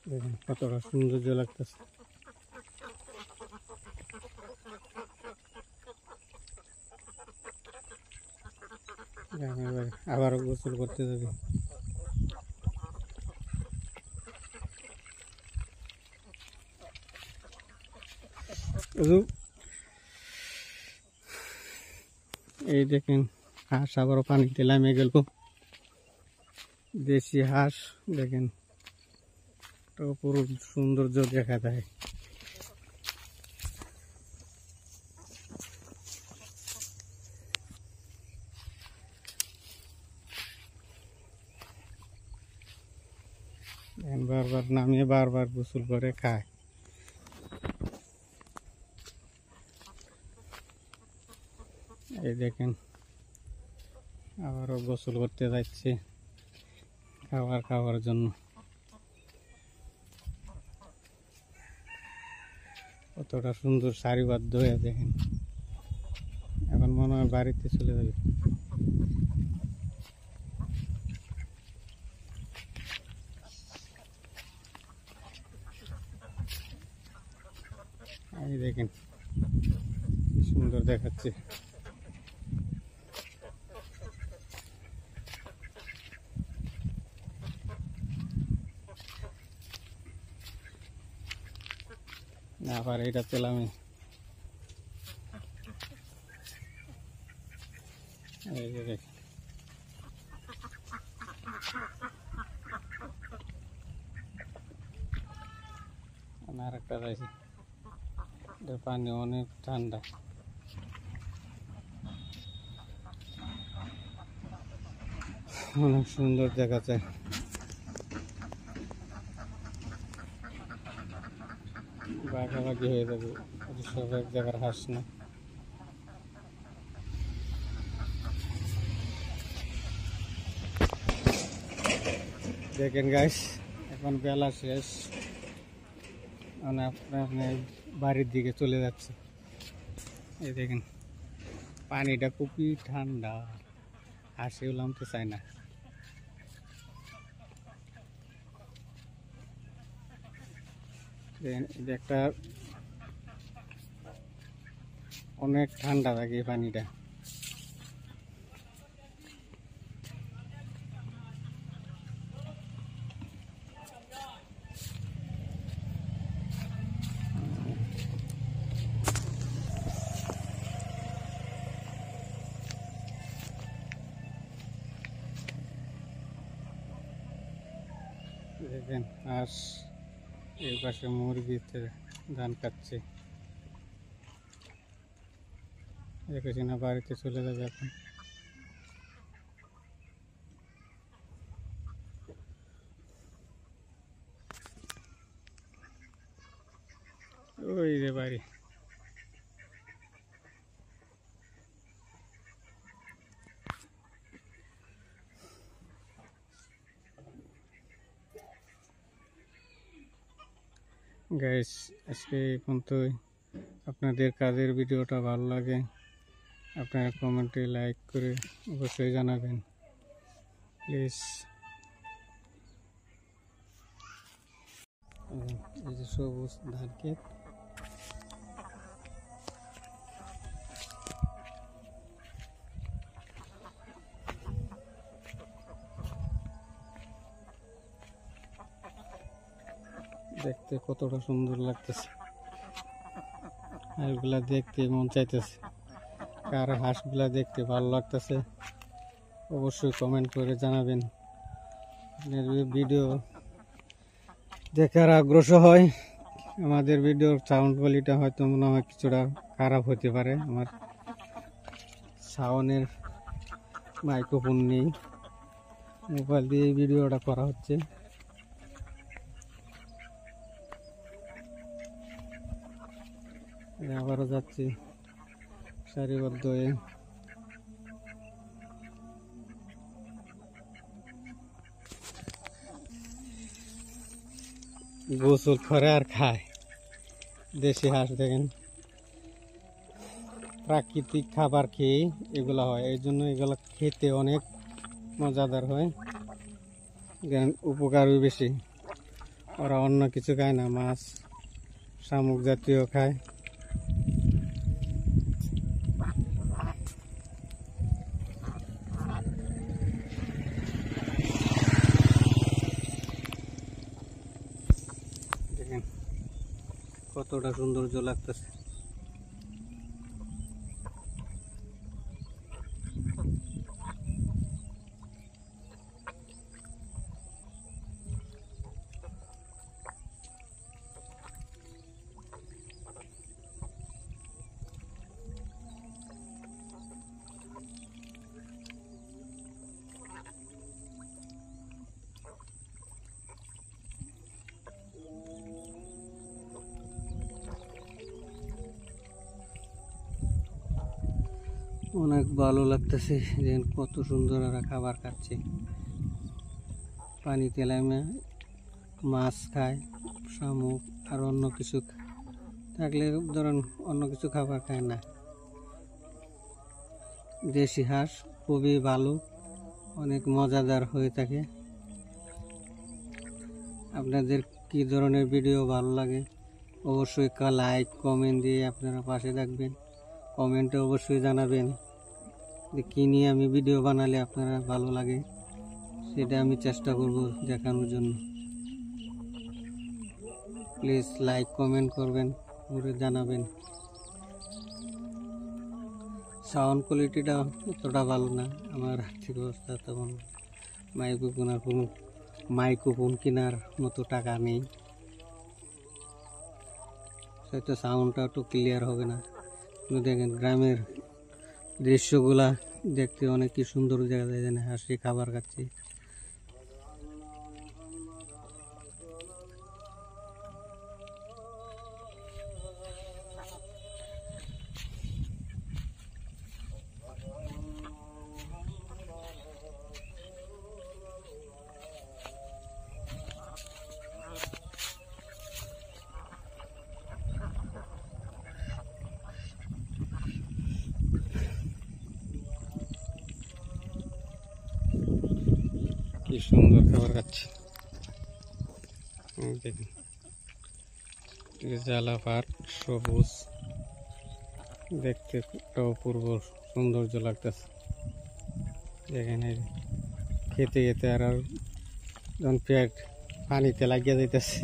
দেখেন কতটা সৌন্দর্য লাগতেছে। আবারও গোসল করতে যাবে। এই দেখেন হাঁস আবারও পানিতে নামে গেল। দেশি হাঁস দেখেন পুরো সৌন্দর্য দেখা যায়। বারবার নামিয়ে বারবার গোসল করে খায়। এই দেখেন আবারও গোসল করতে যাচ্ছে খাওয়ার জন্য। কতটা সুন্দর সারিবদ্ধ হয়ে দেখেন। এখন মনে হয় বাড়িতে চলে যাবে। এই দেখেন কি সুন্দর দেখাচ্ছে। আবার এটা পেলাম। এই যে দেখেন আর একটা রয়েছে, পানি অনেক ঠান্ডা। অনেক সুন্দর দেখাচ্ছে। বাঘাবাগি হয়ে যাবে, সব এক জায়গার হাঁস না। দেখেন গাইস এখন বেলা শেষ, আপনি বাড়ির দিকে চলে যাচ্ছে। এই দেখেন পানিটা খুবই ঠান্ডা, হাসিও নামতে চায় না। একটা অনেক ঠান্ডা থাকে এই পানিটা। দেখেন হাঁস এই পাশে মুরগিতে ধান খাচ্ছে। দেখেছি না বাড়িতে চলে যাবে এখন। ওই রে বাড়ি। গাইস আজকে এই পর্যন্তই। আপনাদের কাজের ভিডিওটা ভালো লাগে আপনারা কমেন্টে লাইক করে অবশ্যই জানাবেন প্লিজ। এই যে সবুজ ধান ক্ষেত, দেখতে কতটা সুন্দর লাগতেছে। এগুলা দেখতে মন চাইতেছে। কার হাঁসগুলা দেখতে ভালো লাগতেছে অবশ্যই কমেন্ট করে জানাবেন। আপনার ভিডিও দেখার আগ্রহ হয়। আমাদের ভিডিওর সাউন্ড কোয়ালিটি হয়তো মনে হয় কিছুটা খারাপ হতে পারে, আমার সাউন্ডের মাইক্রোফোন নেই, মোবাইল দিয়ে ভিডিওটা করা হচ্ছে। আবারও যাচ্ছি সারিবদ্ধ হয়ে। গোসল করে আর খায়। দেশি হাঁস দেখেন প্রাকৃতিক খাবার খেয়ে এগুলো হয়, এই জন্য এগুলো খেতে অনেক মজাদার হয়, উপকারও বেশি। ওরা অন্য কিছু খায় না, মাছ শামুক জাতীয় খায়। দেখেন কতটা সৌন্দর্য লাগতেছে। অনেক ভালো লাগতেছে, দেখেন কত সুন্দর ওরা খাবার খাচ্ছে। পানিতে নামে মাছ খায়, শামুক আর অন্য কিছু থাকলে ধরেন অন্য কিছু খাবার খায় না। দেশি হাঁস খুবই ভালো, অনেক মজাদার হয়ে থাকে। আপনাদের কি ধরনের ভিডিও ভালো লাগে অবশ্যই লাইক কমেন্ট দিয়ে আপনারা পাশে থাকবেন। কমেন্টে অবশ্যই জানাবেন যে কী নিয়ে আমি ভিডিও বানালে আপনারা ভালো লাগে, সেটা আমি চেষ্টা করব দেখানোর জন্য। প্লিজ লাইক কমেন্ট করবেন, করে জানাবেন। সাউন্ড কোয়ালিটিটা অতটা ভালো না, আমার আর্থিক অবস্থা তেমন মাইক্রোফোন কেনার মতো টাকা নেই, হয়তো সাউন্ডটা একটু ক্লিয়ার হবে না। কিন্তু দেখেন গ্রামের দৃশ্যগুলা দেখতে অনেক কি সুন্দর দেখা যায়, যেন হাসি খাবার খাচ্ছি। কি সুন্দর খাবার খাচ্ছে দেখুন, জ্বালা পাট সবুজ, দেখতে একটা অপূর্ব সৌন্দর্য লাগতেছে। দেখেন খেতে খেতে আর যখন পেট পানিতে লাগিয়ে যাইতেছে।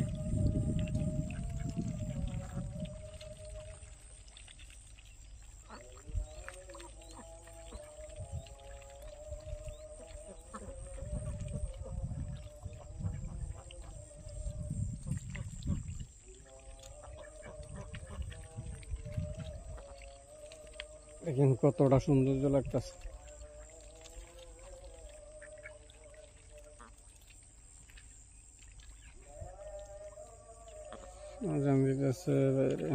দেখেন কতটা সৌন্দর্য লাগতেছে। আজান দিতেছে বাইরে।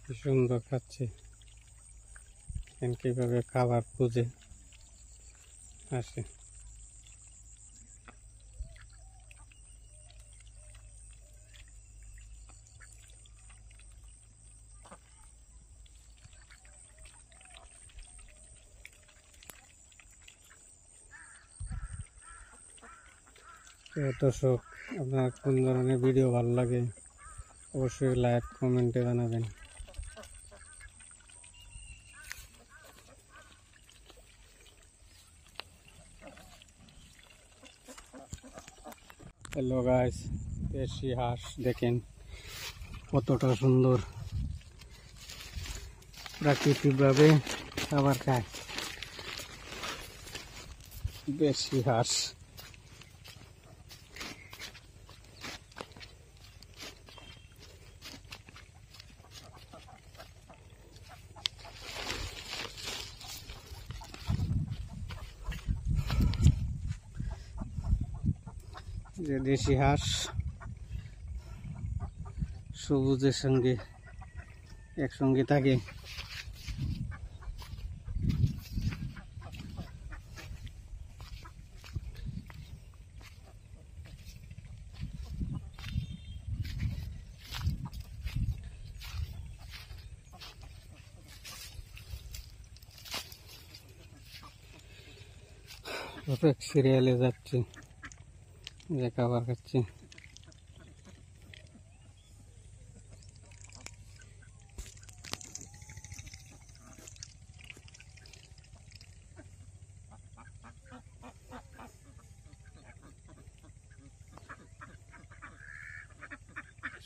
কি সুন্দর খাচ্ছে, কিভাবে খাবার খুঁজে আসে। দর্শক, আপনার কোন ধরনের ভিডিও ভালো লাগে অবশ্যই লাইক কমেন্টে জানাবেন। হ্যালো গাইস, দেশি হাঁস দেখেন কতটা সুন্দর, প্রাকৃতিকভাবে খাবার খায় দেশি হাঁস। যে দেশি হাঁস সবুজের সঙ্গে একসঙ্গে থাকে। শফেক সিরিয়ালে যাচ্ছি, যে খাবার খাচ্ছি।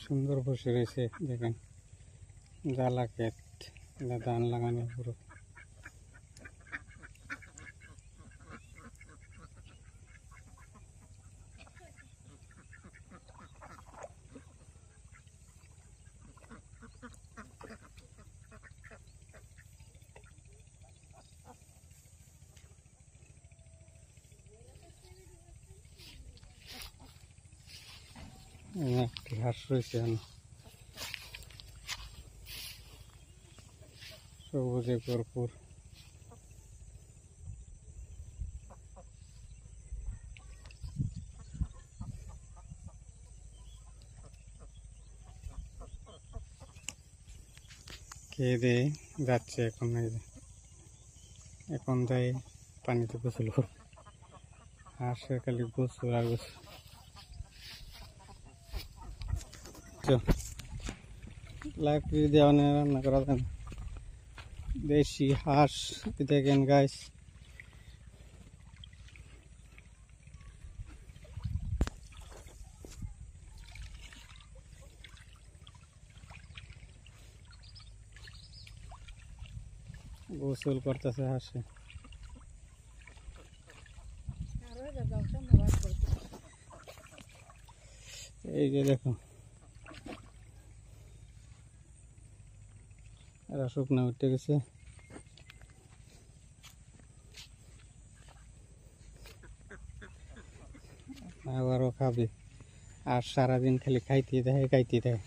সুন্দর বসে রয়েছে দেখেন, জ্বালা ক্ষেত, ধান লাগানো পুরো। একটি হাঁস রয়েছে, সবুজে ভরপুর। খেয়ে দিয়ে যাচ্ছে এখন, এখন যাই পানিতে গোসল করব। হাঁসের খালি গোসল আর গোসল। লাকড়ি দিয়ে রান্না করা যায় না। দেশি হাঁস দেখেন গাইস, গোসল করতেছে হাঁসে। এই যে দেখো, এরা শুকনা উঠে গেছে। আবারও খাবে, আর সারাদিন খালি খাইতে দেয় খাইতে দেয়।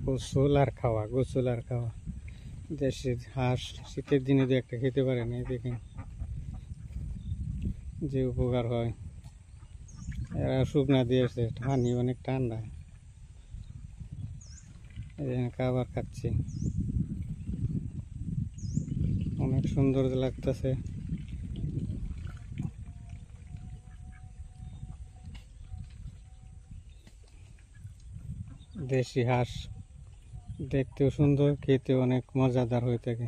গোসল আর খাওয়া, গোসল আর খাওয়া। দেশের হাঁস শীতের দিনে যে একটা খেতে পারে না, দেখেন যে উপকার হয়। এরা শুকনা দিয়েছে, পানি অনেক ঠান্ডা, খাবার খাচ্ছি, অনেক সুন্দর লাগতেছে। দেশি হাঁস দেখতেও সুন্দর, খেতেও অনেক মজাদার হয়ে থাকে।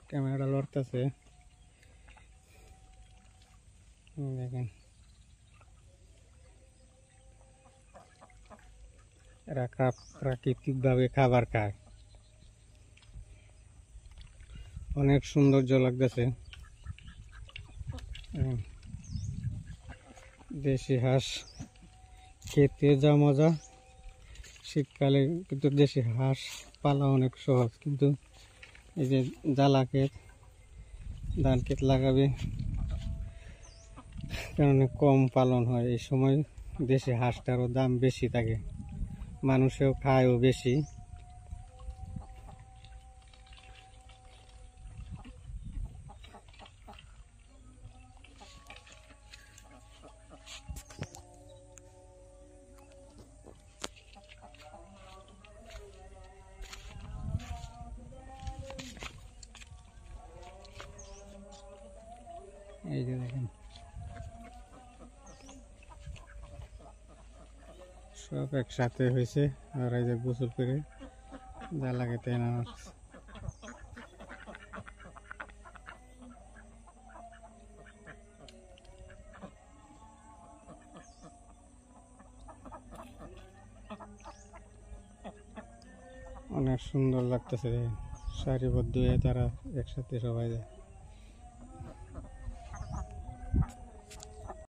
ক্যামেরাটা লড়তেছে, দেখেন এরা প্রাকৃতিক ভাবে খাবার খায়, অনেক সৌন্দর্য লাগতেছে। দেশি হাঁস খেতে যা মজা। শীতকালে কিন্তু দেশি হাঁস পালা অনেক সহজ, কিন্তু এই যে জ্বালা ক্ষেত, ধান ক্ষেত লাগাবে, কারণে কম পালন হয়। এই সময় দেশি হাঁসটারও দাম বেশি থাকে, মানুষেও খায়ও বেশি। এই যে দেখেন, সব একসাথে হয়েছে, আর এই যে গোসল করে জ্বালা খেতে নামার। অনেক সুন্দর লাগতেছে, সারিবদ্ধ হয়ে তারা একসাথে সবাই যায়।